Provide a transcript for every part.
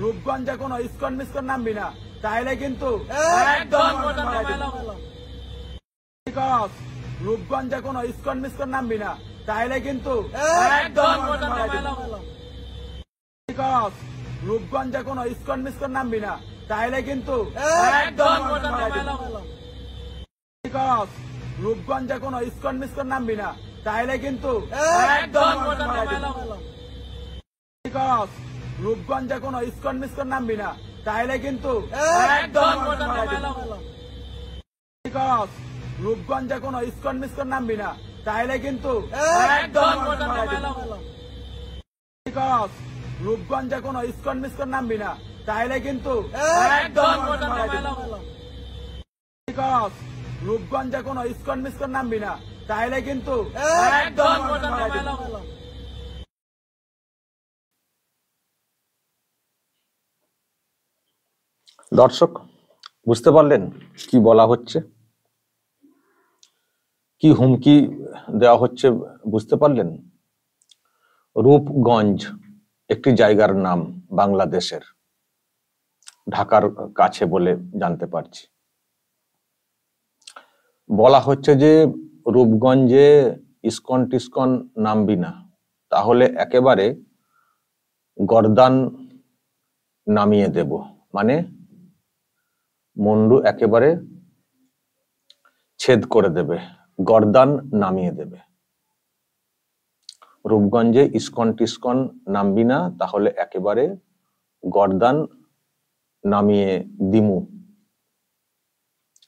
রূপগঞ্জে কোনো ইস্কন মিস্কন নামবি না, তাইলে কিন্তু রূপগঞ্জে কোনো ইস্কন মিস্কন নামবি না, তাইলে কিন্তু রূপগঞ্জে কোনো ইস্কন মিস্কন নামবি না, তাইলে কিন্তু রূপগঞ্জে কোনো ইস্কন মিস্কন নামবি না, তাইলে কিন্তু রূপগঞ্জে কোনো ইস্কন মিস্কন নামবি না, তাইলে কিন্তু রূপগঞ্জে কোনো ইস্কন মিস্কন নামবি না, তাইলে কিন্তু রূপগঞ্জে কোনো ইস্কন মিস্কন নামবি না, তাইলে কিন্তু রূপগঞ্জে কোনো ইস্কন মিস্কন নামবি না, তাইলে কিন্তু দর্শক বুঝতে পারলেন কি বলা হচ্ছে, কি হুমকি দেওয়া হচ্ছে বুঝতে পারলেন? রূপগঞ্জ একটি জায়গার নাম বাংলাদেশের, ঢাকার কাছে বলে জানতে পারছি। বলা হচ্ছে যে রূপগঞ্জে ইস্কন টিস্কন নামবি না, তাহলে একেবারে গর্দান নামিয়ে দেব, মানে মুন্ডু একেবারে ছেদ করে দেবে, গর্দান নামিয়ে দেবে। রূপগঞ্জে ইস্কন টিস্কন নামবি না, তাহলে একেবারে গর্দান নামিয়ে দিমু।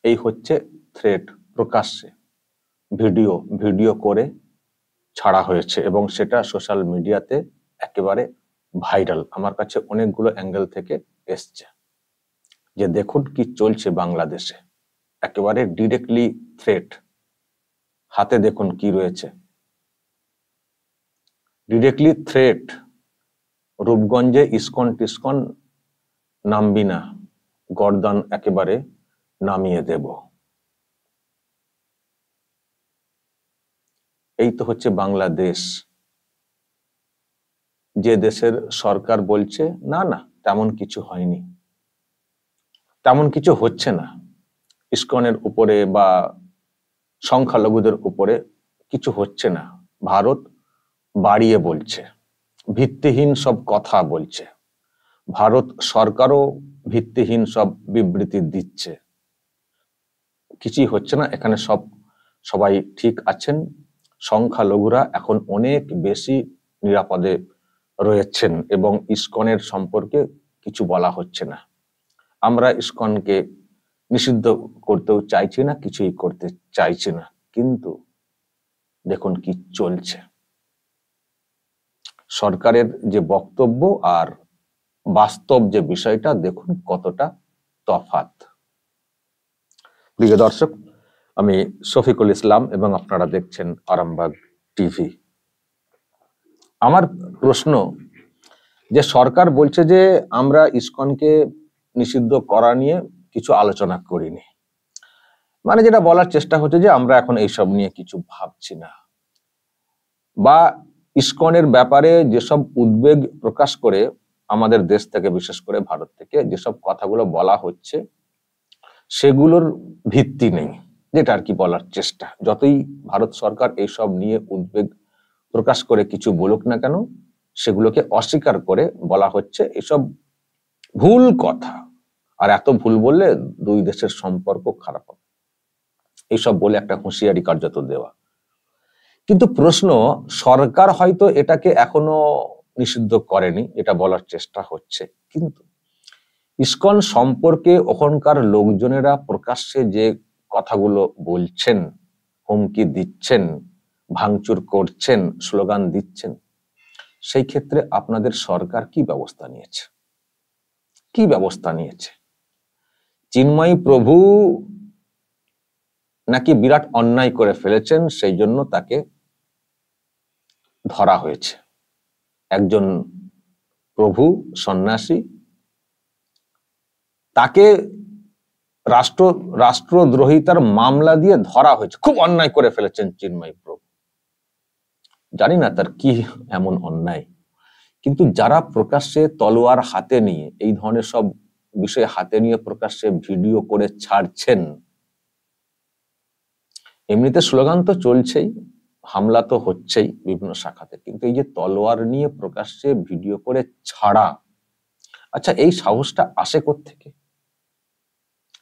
এই হচ্ছে থ্রেট, প্রকাশ্যে ভিডিও করে ছাড়া হয়েছে এবং সেটা সোশ্যাল মিডিয়াতে একেবারে ভাইরাল। আমার কাছে অনেকগুলো অ্যাঙ্গেল থেকে এসছে যে দেখুন কি চলছে বাংলাদেশে, একেবারে ডিরেক্টলি থ্রেট। হাতে দেখুন কি রয়েছে, ডিরেক্টলি থ্রেট। রূপগঞ্জে ইস্কন টিস্কন নামবি না, গর্দান একেবারে নামিয়ে দেব। এই তো হচ্ছে বাংলাদেশ, যে দেশের সরকার বলছে না না তেমন কিছু হয়নি, তেমন কিছু হচ্ছে না, ইস্কনের উপরে বা সংখ্যালঘুদের উপরে কিছু হচ্ছে না। ভারত বাড়িয়ে বলছে, ভিত্তিহীন সব কথা বলছে, ভারত সরকারও ভিত্তিহীন সব বিবৃতি দিচ্ছে, কিছুই হচ্ছে না। এখানে সবাই ঠিক আছেন, সংখ্যালঘুরা এখন অনেক বেশি নিরাপদে রয়েছেন এবং ইস্কনের সম্পর্কে কিছু বলা হচ্ছে না। আমরা ইস্কনকে নিষিদ্ধ করতেও চাইছি না, কিছুই করতে চাইছি না, কিন্তু দেখুন কি চলছে। সরকারের যে বক্তব্য আর বাস্তব যে বিষয়টা দেখুন কতটা তফাৎ। প্রিয় দর্শক, আমি শফিকুল ইসলাম এবং আপনারা দেখছেন আরামবাগ টিভি। আমার প্রশ্ন, যে সরকার বলছে যে আমরা ইস্কনকে নিষিদ্ধ করা নিয়ে কিছু আলোচনা করিনি, মানে যেটা বলার চেষ্টা হচ্ছে যে আমরা এখন এইসব নিয়ে কিছু ভাবছি না, বা ইস্কনের ব্যাপারে যেসব উদ্বেগ প্রকাশ করে আমাদের দেশ থেকে, বিশেষ করে ভারত থেকে যেসব কথাগুলো বলা হচ্ছে সেগুলোর ভিত্তি নেই, যেটা আর কি বলার চেষ্টা। যতই ভারত সরকার এইসব নিয়ে উদ্বেগ প্রকাশ করে কিছু বলুক না কেন, সেগুলোকে অস্বীকার করে বলা হচ্ছে এসব ভুল কথা, আর এত ভুল বললে দুই দেশের সম্পর্ক খারাপ হবে, এইসব বলে একটা হুঁশিয়ারি কার্যত দেওয়া। কিন্তু প্রশ্ন, সরকার হয়তো এটাকে এখনো নিষিদ্ধ করেনি, এটা বলার চেষ্টা হচ্ছে, কিন্তু ইস্কন সম্পর্কে ওখানকার লোকজনেরা প্রকাশ্যে যে কথাগুলো বলছেন, হুমকি দিচ্ছেন, ভাঙচুর করছেন, স্লোগান দিচ্ছেন, সেই ক্ষেত্রে আপনাদের সরকার কি ব্যবস্থা নিয়েছে? কি ব্যবস্থা নিয়েছে? চিন্ময়ী প্রভু নাকি বিরাট অন্যায় করে ফেলেছেন, সেই জন্য তাকে ধরা হয়েছে। একজন প্রভু সন্ন্যাসী, তাকে রাষ্ট্রদ্রোহিতার মামলা দিয়ে ধরা হয়েছে, খুব অন্যায় করে ফেলেছেন চিন্ময়ী প্রভু। জানি না তার কি এমন অন্যায়, কিন্তু যারা প্রকাশ্যে তলোয়ার হাতে নিয়ে এই ধরনের সব বিষয় হাতে নিয়ে প্রকাশ্যে ভিডিও করে ছাড়ছেন, এমনিতে স্লোগান তো চলছেই, হামলা তো হচ্ছেই বিভিন্ন শাখাতে, কিন্তু এই যে তলোয়ার নিয়ে প্রকাশ্যে ভিডিও করে ছাড়া, আচ্ছা এই সাহসটা আসে কোত্থেকে?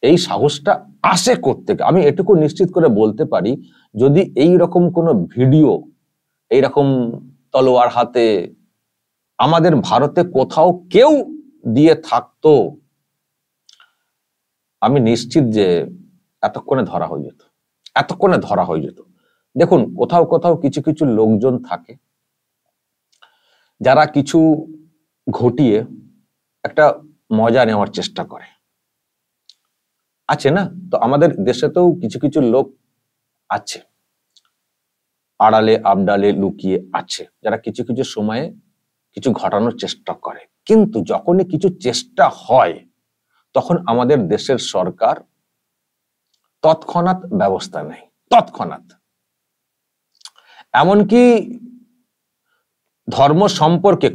এই সাহসটা আসে কোত্থেকে? আমি এটুকু নিশ্চিত করে বলতে পারি, যদি এই রকম কোনো ভিডিও এইরকম তলোয়ার হাতে আমাদের ভারতে কোথাও কেউ দিয়ে থাকতো, আমি নিশ্চিত যে এতক্ষণে ধরা হয়ে যেত, এতক্ষণে ধরা হয়ে যেত। দেখুন, কোথাও কোথাও কিছু কিছু লোকজন থাকে যারা কিছু ঘটিয়ে একটা মজা নেওয়ার চেষ্টা করে, আছে না? তো আমাদের দেশেতেও কিছু কিছু লোক আছে, আড়ালে আবডালে লুকিয়ে আছে, যারা কিছু কিছু সময়ে কিছু ঘটানোর চেষ্টা করে। কিন্তু যখনই কিছু চেষ্টা হয় তখন আমাদের দেশের সরকার তৎক্ষণাৎ ব্যবস্থা নেয়, তৎক্ষণাৎ। এমনকি ধর্ম সম্পর্কে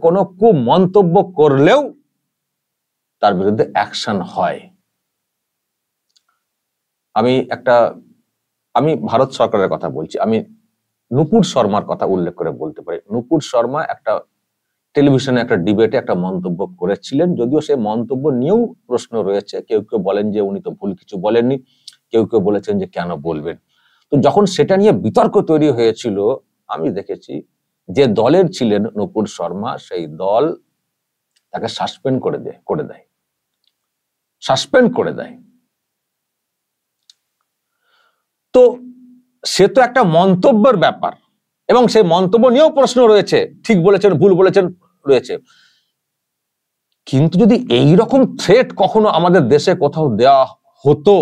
কোনো কুমন্তব্য করলেও তার বিরুদ্ধে অ্যাকশন হয়। আমি ভারত সরকারের কথা বলছি, আমি নুপুর শর্মার কথা উল্লেখ করে বলতে পারি। নুপুর শর্মা একটা টেলিভিশনে একটা ডিবেটে একটা মন্তব্য করেছিলেন, যদিও সেই মন্তব্য নিয়েও প্রশ্ন রয়েছে। কেউ কেউ বলেন যে উনি তো ভুল কিছু বলেননি, কেউ কেউ বলেছেন যে কেন বলবেন। তো যখন সেটা নিয়ে বিতর্ক তৈরি হয়েছিল, আমি দেখেছি যে দলের ছিলেন নুপুর শর্মা, সেই দল তাকে সাসপেন্ড করে দেয়, সাসপেন্ড করে দেয়। তো সে তো একটা মন্তব্যের ব্যাপার, এবং সেই মন্তব্য নিয়েও প্রশ্ন রয়েছে, ঠিক বলেছেন ভুল বলেছেন রয়েছে। কিন্তু যদি এই রকম থ্রেট কখনো আমাদের দেশে কোথাও দেওয়া হতো,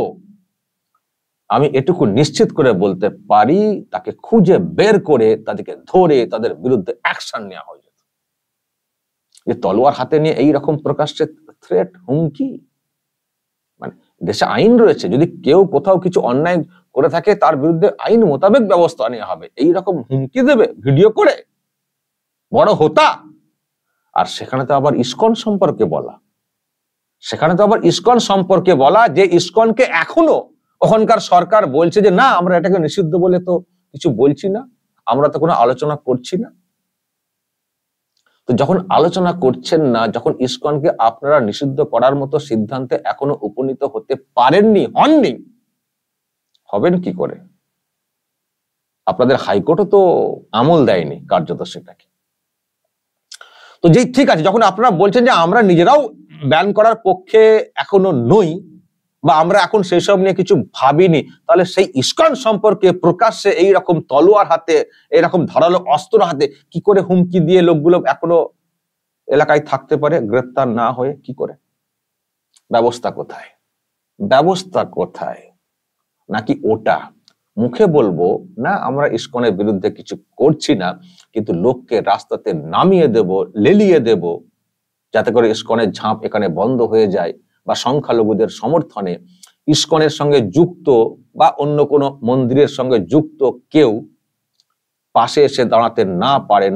আমি এটুকু নিশ্চিত করে বলতে পারি তাকে খুঁজে বের করে তাদেরকে ধরে তাদের বিরুদ্ধে অ্যাকশন নেওয়া হয়ে যেত। যে তলোয়ার হাতে নিয়ে এই রকম প্রকাশ্যে থ্রেট, হুমকি, মানে দেশে আইন রয়েছে, যদি কেউ কোথাও কিছু অন্যায় করে থাকে তার বিরুদ্ধে আইন মোতাবেক ব্যবস্থা নেওয়া হবে। এই রকম হুমকি দেবে ভিডিও করে, বড় হোতা। আর সেখানে তো আবার ইসকন সম্পর্কে বলা, যে ইসকনকে এখনো ওখানকার সরকার বলছে যে না, আমরা এটাকে নিষিদ্ধ বলে তো কিছু বলছি না, আমরা তো কোনো আলোচনা করছি না। তো যখন আলোচনা করছেন না, যখন ইসকনকে আপনারা নিষিদ্ধ করার মতো সিদ্ধান্তে এখনো উপনীত হতে হননি, হবেন কি করে? আপনাদের হাইকোর্টও তো আমল দেয়নি কার্যত সেটাকে। তো যে ঠিক আছে, যখন আপনারা বলছেন যে আমরা নিজেরাও ব্যান করার পক্ষে এখনো নই, বা আমরা এখন সেসব নিয়ে কিছু ভাবিনি, তাহলে সেই ইসকন সম্পর্কে প্রকাশ্যে এইরকম তলোয়ার হাতে, এইরকম ধারালো অস্ত্র হাতে কি করে হুমকি দিয়ে লোকগুলো এখনো এলাকায় থাকতে পারে গ্রেপ্তার না হয়ে? কি করে? ব্যবস্থা কোথায়? নাকি ওটা মুখে বলবো না আমরা ইসকনের বিরুদ্ধে কিছু করছি না, কিন্তু লোককে রাস্তাতে নামিয়ে দেব, লেলিয়ে দেব, যাতে করে ইসকনের ঝাঁপ এখানে বন্ধ হয়ে যায়, বা সংখ্যালঘুদের সমর্থনে ইসকনের সঙ্গে যুক্ত বা অন্য কোনো মন্দিরের সঙ্গে যুক্ত কেউ পাশে এসে দাঁড়াতে না পারেন,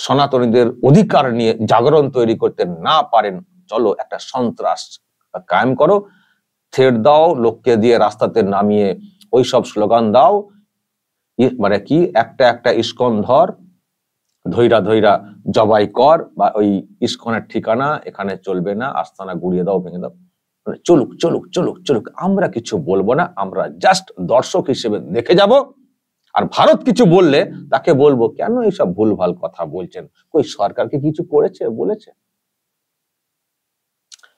সনাতনীদের অধিকার নিয়ে জাগরণ তৈরি করতে না পারেন, চলো একটা সন্ত্রাস কায়েম করো, থ্রেট দাও, লোককে দিয়ে রাস্তাতে নামিয়ে ওই সব স্লোগান দাও, মানে কি একটা ইসকন ধৈরা জবাই কর, বা ওই ইসকনের ঠিকানা এখানে চলবে না, আস্তানা গুড়িয়ে দাও, ভেঙে দাও, চলুক, আমরা কিছু বলবো না, আমরা জাস্ট দর্শক হিসেবে দেখে যাব। আর ভারত কিছু বললে তাকে বলবো কেন এইসব ভুলভাল কথা বলছেন, কই সরকারকে কিছু করেছে বলেছে?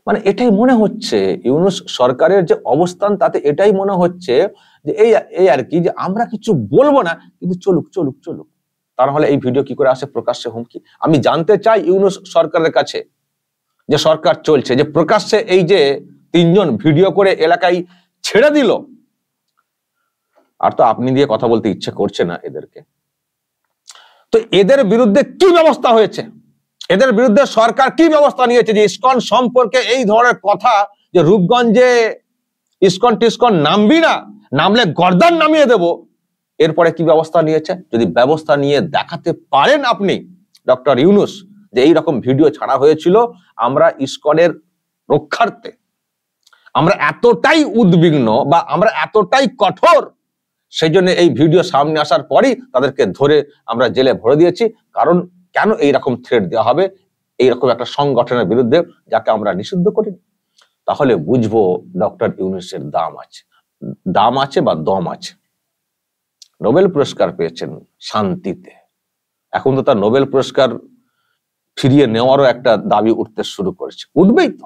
মানে এটাই মনে হচ্ছে ইউনূস সরকারের যে অবস্থান, তাতে এটাই মনে হচ্ছে যে এই আর কি, যে আমরা কিছু বলবো না, কিন্তু চলুক। তার হলে এই ভিডিও কি করে আসে প্রকাশ্যে হুমকি? আমি জানতে চাই ইউনূস সরকারের কাছে, যে সরকার চলছে, যে প্রকাশ্যে এই যে 3 জন ভিডিও করে এলাকায় ছেড়ে দিল, আর তো আপনি দিয়ে কথা বলতে ইচ্ছে করছে না এদেরকে। তো এদের বিরুদ্ধে কি ব্যবস্থা হয়েছে? এদের বিরুদ্ধে সরকার কি ব্যবস্থা নিয়েছে? যে ইসকন সম্পর্কে এই ধরনের কথা, যে রূপগঞ্জে ইসকন নামবি না, নামলে গর্দান নামিয়ে দেব, এরপরে কি ব্যবস্থা নিয়েছে? যদি ব্যবস্থা নিয়ে দেখাতে পারেন আপনি, ডক্টর ইউনূস যে এই রকম ভিডিও ছাড়া হয়েছিল, আমরা ইসকনের রক্ষার্থে আমরা এতটাই উদ্বিগ্ন বা আমরা এতটাই কঠোর, সেই জন্য এই ভিডিও সামনে আসার পরই তাদেরকে ধরে আমরা জেলে ভরে দিয়েছি। কারণ কেন এইরকম থ্রেট দেওয়া হবে এইরকম একটা সংগঠনের বিরুদ্ধে যাকে আমরা নিষিদ্ধ করি? তাহলে বুঝবো ডক্টর ইউনূসের দাম আছে বা দম আছে। নোবেল পুরস্কার পেয়েছেন শান্তিতে, এখন তো তার নোবেল পুরস্কার ফিরিয়ে নেওয়ারও একটা দাবি উঠতে শুরু করেছে। উঠবেই তো।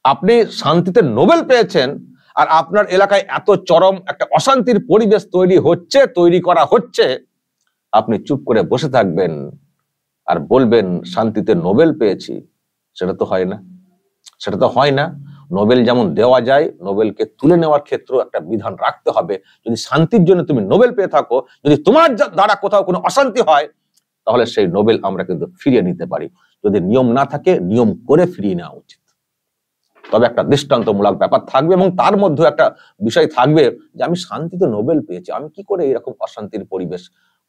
আপনি শান্তিতে নোবেল পেয়েছেন আর আপনার এলাকায় এত চরম একটা অশান্তির পরিবেশ তৈরি করা হচ্ছে, আপনি চুপ করে বসে থাকবেন আর বলবেন শান্তিতে নোবেল পেয়েছি? সেটা তো হয় না। নোবেল যেমন দেওয়া যায়, নোবেলকে তুলে নেওয়ার ক্ষেত্রে একটা বিধান রাখতে হবে। যদি শান্তির জন্য তুমি নোবেল পেয়ে থাকো, যদি তোমার দ্বারা কোথাও কোনো অশান্তি হয়, তাহলে সেই নোবেল আমরা কিন্তু ফিরিয়ে নিতে পারি। যদি নিয়ম না থাকে, নিয়ম করে ফিরিয়ে নেওয়া উচিত। তবে একটা দৃষ্টান্তমূলক ব্যাপার থাকবে এবং তার মধ্যে একটা বিষয় থাকবে যে আমি শান্তিতে নোবেল পেয়েছি, আমি কি করে এরকম অশান্তির পরিবেশ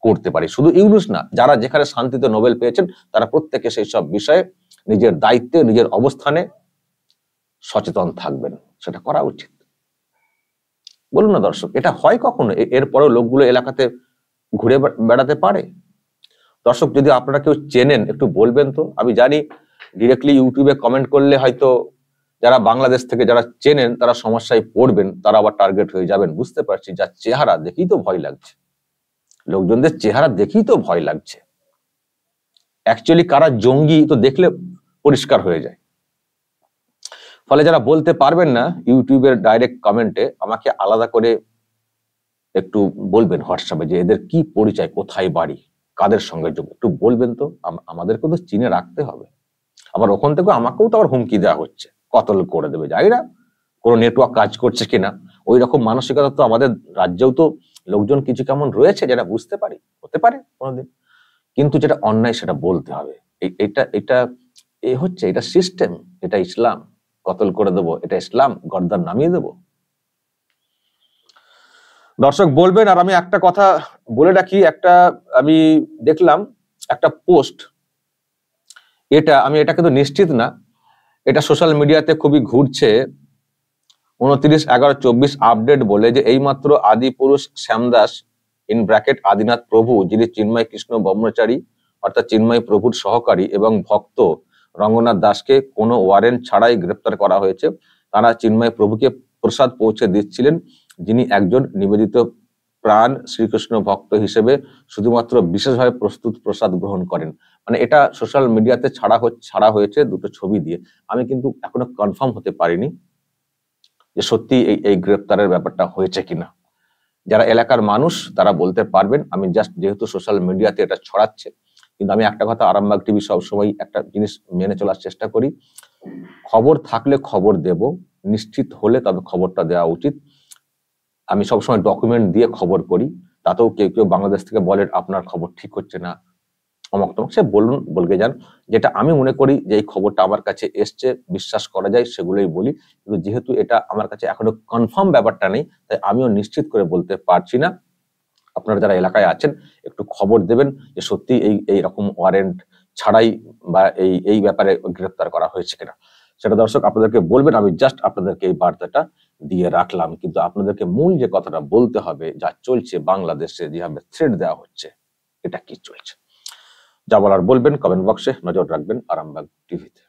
করতে পারি। শুধু ইউনূস না, যারা যেখানে শান্তিতে নোবেল পেয়েছেন তারা প্রত্যেকে সেই সব বিষয়ে নিজের দায়িত্বে, নিজের অবস্থানে সচেতন থাকবেন। সেটা করা উচিত। বলুন না দর্শক, এটা হয় কখনো? এরপরেও লোকগুলো এলাকাতে ঘুরে বেড়াতে পারে? দর্শক, যদি আপনারা কেউ চেনেন একটু বলবেন তো। আমি জানি ডিরেক্টলি ইউটিউবে কমেন্ট করলে হয়তো যারা বাংলাদেশ থেকে যারা চেনেন তারা সমস্যায় পড়বেন, তারা আবার টার্গেট হয়ে যাবেন। বুঝতে পারছি, যার চেহারা দেখেই তো ভয় লাগছে, লোকজনদের চেহারা দেখেই তো ভয় লাগছে। অ্যাকচুয়ালি কারা জঙ্গি তো দেখলে পরিষ্কার হয়ে যায়। ফলে যারা বলতে পারবেন না, ইউটিউবের ডাইরেক্ট কমেন্টে আমাকে আলাদা করে একটু বলবেন হোয়াটসঅ্যাপে যে এদের কি পরিচয়, কোথায় বাড়ি, কাদের সঙ্গে যোগ, একটু বলবেন তো। আমাদেরকে তো চিনে রাখতে হবে। আবার ওখান থেকে আমাকেও তো আবার হুমকি দেওয়া হচ্ছে, কতল করে দেবে। জানি না কোনো নেটওয়ার্ক কাজ করছে কিনা। ওই রকম মানসিকতা তো আমাদের রাজ্যেও তো লোকজন কিছু কেমন রয়েছে যেটা বুঝতে পারি, হতে পারে কোনোদিন। কিন্তু যেটা অন্যায় সেটা বলতে হবে। এটা সিস্টেম, এটা ইসলাম। কতল করে দেবো, এটা ইসলাম? গর্দান নামিয়ে দেবো? দর্শক বলবেন। আর আমি একটা কথা বলে রাখি, আমি দেখলাম একটা পোস্ট, আমি এটা কিন্তু নিশ্চিত না, এটা সোশ্যাল মিডিয়াতে খুবই ঘুরছে। 29/11/24 আপডেট বলে যে এইমাত্র আদিপুরুষ শ্যামদাস আদিনাথ প্রভু, যিনি চিন্ময় কৃষ্ণ ব্রহ্মচারী অর্থাৎ চিন্ময় প্রভুর সহকারী এবং ভক্ত রঙ্গনাথ দাসকে কোনো ওয়ারেন্ট ছাড়াই গ্রেপ্তার করা হয়েছে। তারা চিন্ময় প্রভুকে প্রসাদ পৌঁছে দিচ্ছিলেন, যিনি একজন নিবেদিত প্রাণ শ্রীকৃষ্ণ ভক্ত হিসেবে শুধুমাত্র বিশেষভাবে প্রস্তুত প্রসাদ গ্রহণ করেন। মানে এটা সোশ্যাল মিডিয়াতে ছাড়া হয়েছে দুটো ছবি দিয়ে। আমি কিন্তু এখনো কনফার্ম হতে পারিনি যে সত্যি এই গ্রেপ্তারের ব্যাপারটা হয়েছে কিনা। যারা এলাকার মানুষ তারা বলতে পারবেন। আমি জাস্ট যেহেতু সোশ্যাল মিডিয়াতে এটা ছড়াচ্ছে, কিন্তু আমি একটা কথা আরামবাগ টিভি সবসময় একটা জিনিস মেনে চলার চেষ্টা করি, খবর থাকলে খবর দেব, নিশ্চিত হলে তবে খবরটা দেওয়া উচিত। আমি সবসময় ডকুমেন্ট দিয়ে খবর করি। তাতেও কেউ বাংলাদেশ থেকে বলেন আপনার খবর ঠিক হচ্ছে না, অমক তমক, সে বলকে যান। যেটা আমি মনে করি যে এই খবরটা আমার কাছে এসছে, বিশ্বাস করা যায়, সেগুলোই বলি। কিন্তু যেহেতু এটা আমার কাছে এখনো কনফার্ম ব্যাপারটা নেই, তাই আমিও নিশ্চিত করে বলতে পারছি না। আপনারা যারা এলাকায় আছেন একটু খবর দেবেন যে সত্যি এই রকম ওয়ারেন্ট ছাড়াই বা এই ব্যাপারে গ্রেফতার করা হয়েছে কিনা। সেটা দর্শক আপনাদেরকে বলবেন। আমি জাস্ট আপনাদেরকে এই বার্তাটা দিয়ে রাখলাম। কিন্তু আপনাদেরকে মূল যে কথাটা বলতে হবে, যা চলছে বাংলাদেশে, যেভাবে থ্রেট দেওয়া হচ্ছে, এটা কি চলছে, যা বলার বলবেন কমেন্ট বক্সে, নজর রাখবেন আরামবাগ টিভিতে।